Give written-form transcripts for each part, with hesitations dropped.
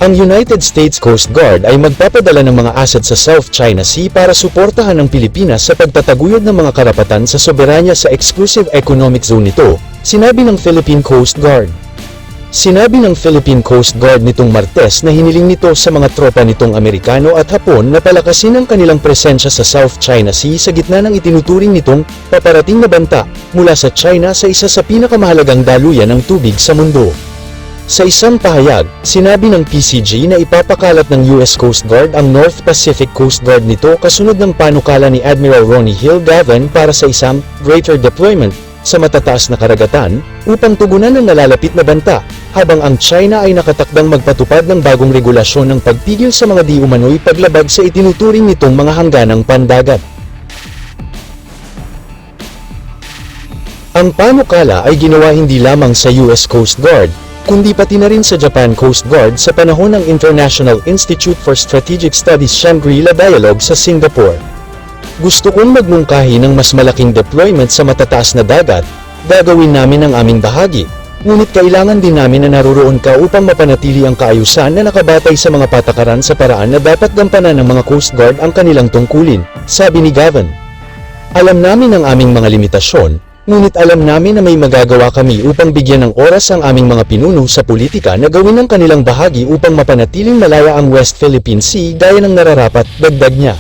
Ang United States Coast Guard ay magpapadala ng mga asset sa South China Sea para suportahan ang Pilipinas sa pagtataguyod ng mga karapatan sa soberanya sa Exclusive Economic Zone nito, sinabi ng Philippine Coast Guard. Sinabi ng Philippine Coast Guard nitong Martes na hiniling nito sa mga tropa nitong Amerikano at Hapon na palakasin ang kanilang presensya sa South China Sea sa gitna ng itinuturing nitong paparating na banta mula sa China sa isa sa pinakamahalagang daluyan ng tubig sa mundo. Sa isang pahayag, sinabi ng PCG na ipapakalat ng US Coast Guard ang North Pacific Coast Guard nito kasunod ng panukala ni Admiral Ronnie Hill Gavin para sa isang greater deployment sa matataas na karagatan upang tugunan ang nalalapit na banta, habang ang China ay nakatakdang magpatupad ng bagong regulasyon ng pagpigil sa mga di umano'y paglabag sa itinuturing nitong mga hangganang pandagat. Ang panukala ay ginawa hindi lamang sa US Coast Guard, kundi pati na rin sa Japan Coast Guard sa panahon ng International Institute for Strategic Studies Shangri-La Dialogue sa Singapore. Gusto kong magmungkahi ng mas malaking deployment sa matataas na dagat, gagawin namin ang aming bahagi, ngunit kailangan din namin na naroon ka upang mapanatili ang kaayusan na nakabatay sa mga patakaran sa paraan na dapat gampanan ng mga Coast Guard ang kanilang tungkulin, sabi ni Gavin. Alam namin ang aming mga limitasyon, ngunit alam namin na may magagawa kami upang bigyan ng oras ang aming mga pinuno sa politika na gawin ang kanilang bahagi upang mapanatiling malaya ang West Philippine Sea gaya ng nararapat, dagdag niya.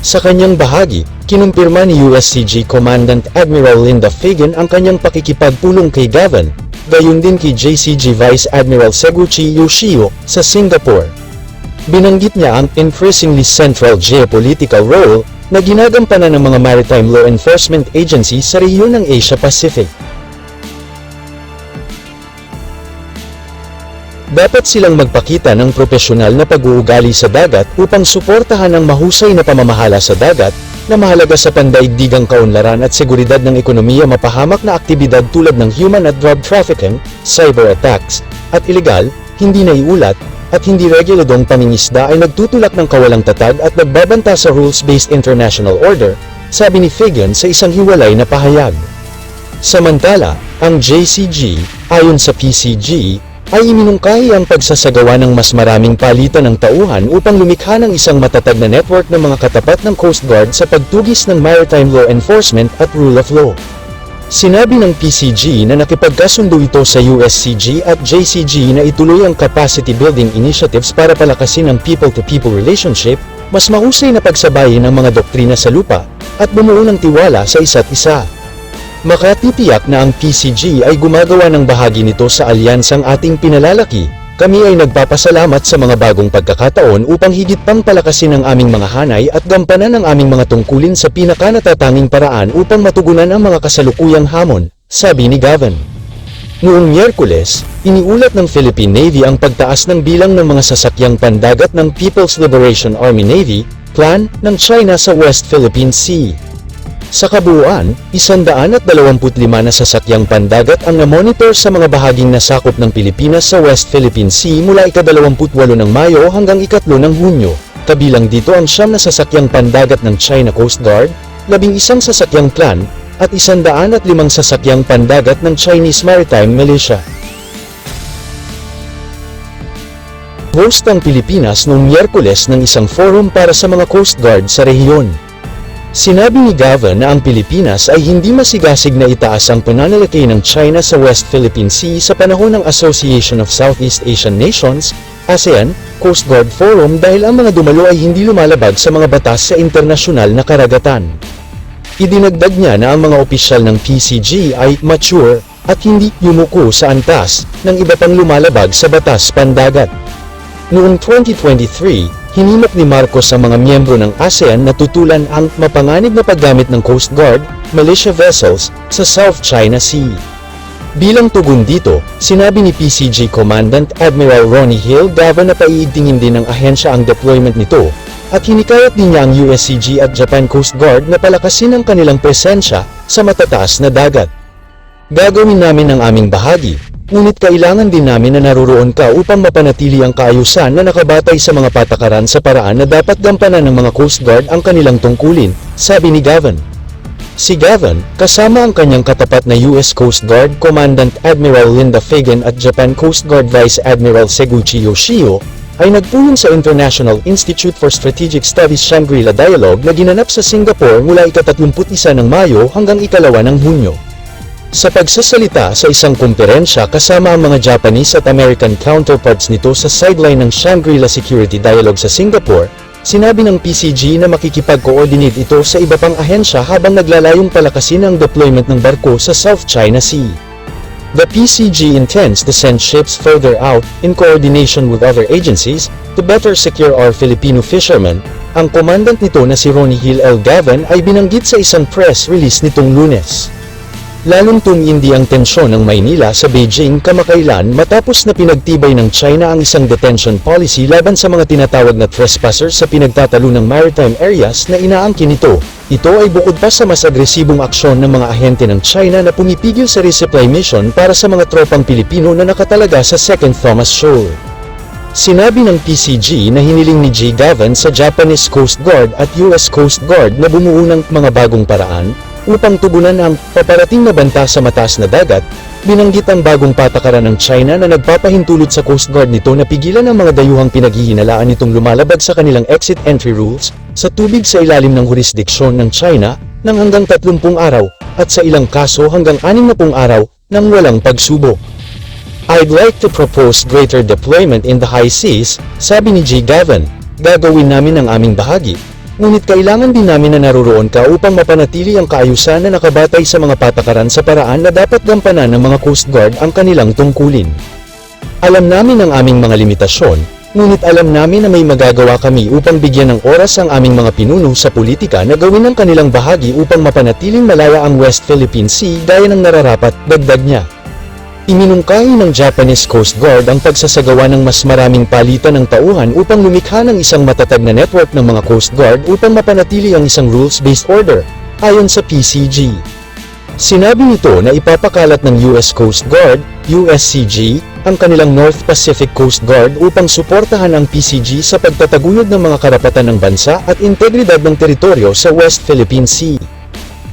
Sa kanyang bahagi, kinumpirma ni USCG Commandant Admiral Linda Fagan ang kanyang pakikipagpulong kay Gavin, gayon din kay JCG Vice Admiral Seguchi Yoshio sa Singapore. Binanggit niya ang increasingly central geopolitical role na ginagampanan ng mga maritime law enforcement agencies sa rehiyon ng Asia-Pacific. Dapat silang magpakita ng propesyonal na pag-uugali sa dagat upang suportahan ang mahusay na pamamahala sa dagat, na mahalaga sa pandaigdigang kaunlaran at seguridad ng ekonomiya. Mapahamak na aktibidad tulad ng human at drug trafficking, cyber attacks, at ilegal, hindi naiulat, at hindi reguladong pangingisda ay nagtutulak ng kawalang tatag at nagbabanta sa rules-based international order, sabi ni Fagan sa isang hiwalay na pahayag. Samantala, ang JCG, ayon sa PCG, ay iminungkahi ang pagsasagawa ng mas maraming palitan ng tauhan upang lumikha ng isang matatag na network ng mga katapat ng Coast Guard sa pagtugis ng maritime law enforcement at rule of law. Sinabi ng PCG na nakipagkasundo ito sa USCG at JCG na ituloy ang capacity building initiatives para palakasin ang people-to-people relationship, mas mahusay na pagsabayin ang mga doktrina sa lupa, at bumuo ng tiwala sa isa't isa. Makatitiyak na ang PCG ay gumagawa ng bahagi nito sa alyansang ating pinalalaki. Kami ay nagpapasalamat sa mga bagong pagkakataon upang higit pang palakasin ang aming mga hanay at gampanan ang aming mga tungkulin sa pinakanatatanging paraan upang matugunan ang mga kasalukuyang hamon, sabi ni Gavin. Noong Miyerkules, iniulat ng Philippine Navy ang pagtaas ng bilang ng mga sasakyang pandagat ng People's Liberation Army Navy, PLAN, ng China sa West Philippine Sea. Sa kabuuan, 125 na sasakyang pandagat ang namonitor sa mga bahaging nasakop ng Pilipinas sa West Philippine Sea mula ika-28 ng Mayo hanggang ika-3 ng Hunyo. Kabilang dito ang 9 na sasakyang pandagat ng China Coast Guard, 11 sasakyang PLAN, at 105 sasakyang pandagat ng Chinese Maritime Militia. Host ang Pilipinas noong Miyerkules ng isang forum para sa mga Coast Guard sa rehiyon. Sinabi ni Gavin na ang Pilipinas ay hindi masigasig na itaas ang pananalaki ng China sa West Philippine Sea sa panahon ng Association of Southeast Asian Nations, ASEAN, Coast Guard Forum dahil ang mga dumalo ay hindi lumalabag sa mga batas sa internasyonal na karagatan. Idinagdag niya na ang mga opisyal ng PCG ay mature at hindi yumuko sa antas ng iba pang lumalabag sa batas pandagat. Noong 2023, hinimok ni Marcos ang mga miyembro ng ASEAN na tutulan ang mapanganib na paggamit ng Coast Guard, militia vessels, sa South China Sea. Bilang tugon dito, sinabi ni PCG Commandant Admiral Ronnie Hill Gavin na paiigtingin din ng ahensya ang deployment nito, at hinikayat din niya ang USCG at Japan Coast Guard na palakasin ang kanilang presensya sa matataas na dagat. Gagawin namin ang aming bahagi, ngunit kailangan din namin na naroon ka upang mapanatili ang kaayusan na nakabatay sa mga patakaran sa paraan na dapat gampanan ng mga Coast Guard ang kanilang tungkulin, sabi ni Gavin. Si Gavin, kasama ang kanyang katapat na US Coast Guard Commandant Admiral Linda Fagan at Japan Coast Guard Vice Admiral Seguchi Yoshio, ay nagpulong sa International Institute for Strategic Studies Shangri-La Dialogue na ginanap sa Singapore mula ika-31 ng Mayo hanggang ika-2 ng Hunyo. Sa pagsasalita sa isang kumperensya kasama ang mga Japanese at American counterparts nito sa sideline ng Shangri-La Security Dialogue sa Singapore, sinabi ng PCG na makikipag-coordinate ito sa iba pang ahensya habang naglalayong palakasin ang deployment ng barko sa South China Sea. The PCG intends to send ships further out, in coordination with other agencies, to better secure our Filipino fishermen. Ang komandant nito na si Ronnie Hill L. Gavan ay binanggit sa isang press release nitong Lunes. Lalong tumindi ang tensyon ng Maynila sa Beijing kamakailan matapos na pinagtibay ng China ang isang detention policy laban sa mga tinatawag na trespassers sa pinagtatalo ng maritime areas na inaangkin nito. Ito ay bukod pa sa mas agresibong aksyon ng mga ahente ng China na pumipigil sa resupply mission para sa mga tropang Pilipino na nakatalaga sa Second Thomas Shoal. Sinabi ng PCG na hiniling ni G. Gavan sa Japanese Coast Guard at US Coast Guard na bumuo ng mga bagong paraan upang tugunan ang paparating na banta sa mataas na dagat. Binanggit ang bagong patakaran ng China na nagpapahintulot sa Coast Guard nito na pigilan ang mga dayuhang pinaghihinalaan nitong lumalabag sa kanilang exit-entry rules sa tubig sa ilalim ng jurisdiksyon ng China ng hanggang 30 araw at sa ilang kaso hanggang 60 araw ng walang pagsubok. I'd like to propose greater deployment in the high seas, sabi ni G. Gavan. Gagawin namin ang aming bahagi. Ngunit kailangan din namin na naruroon ka upang mapanatili ang kaayusan na nakabatay sa mga patakaran sa paraan na dapat gampanan ng mga Coast Guard ang kanilang tungkulin. Alam namin ang aming mga limitasyon, ngunit alam namin na may magagawa kami upang bigyan ng oras ang aming mga pinuno sa politika na gawin ang kanilang bahagi upang mapanatiling malaya ang West Philippine Sea gaya ng nararapat, dagdag niya. Iminungkahi ng Japanese Coast Guard ang pagsasagawa ng mas maraming palitan ng tauhan upang lumikha ng isang matatag na network ng mga Coast Guard upang mapanatili ang isang rules-based order, ayon sa PCG. Sinabi nito na ipapakalat ng US Coast Guard, USCG, ang kanilang North Pacific Coast Guard upang suportahan ang PCG sa pagtataguyod ng mga karapatan ng bansa at integridad ng teritoryo sa West Philippine Sea.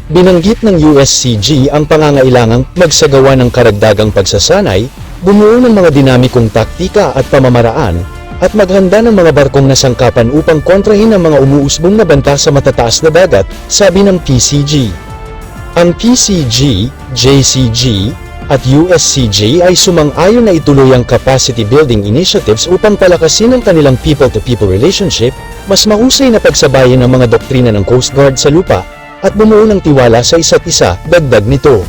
Binanggit ng USCG ang pangangailangang magsagawa ng karagdagang pagsasanay, bumuo ng mga dinamikong taktika at pamamaraan, at maghanda ng mga barkong nasangkapan upang kontrahin ang mga umuusbong na banta sa matataas na dagat, sabi ng PCG. Ang PCG, JCG, at USCG ay sumang-ayon na ituloy ang capacity building initiatives upang palakasin ang kanilang people-to-people relationship, mas mahusay na pagsabayin ang mga doktrina ng Coast Guard sa lupa, at bumuo ng tiwala sa isa't isa, dagdag nito.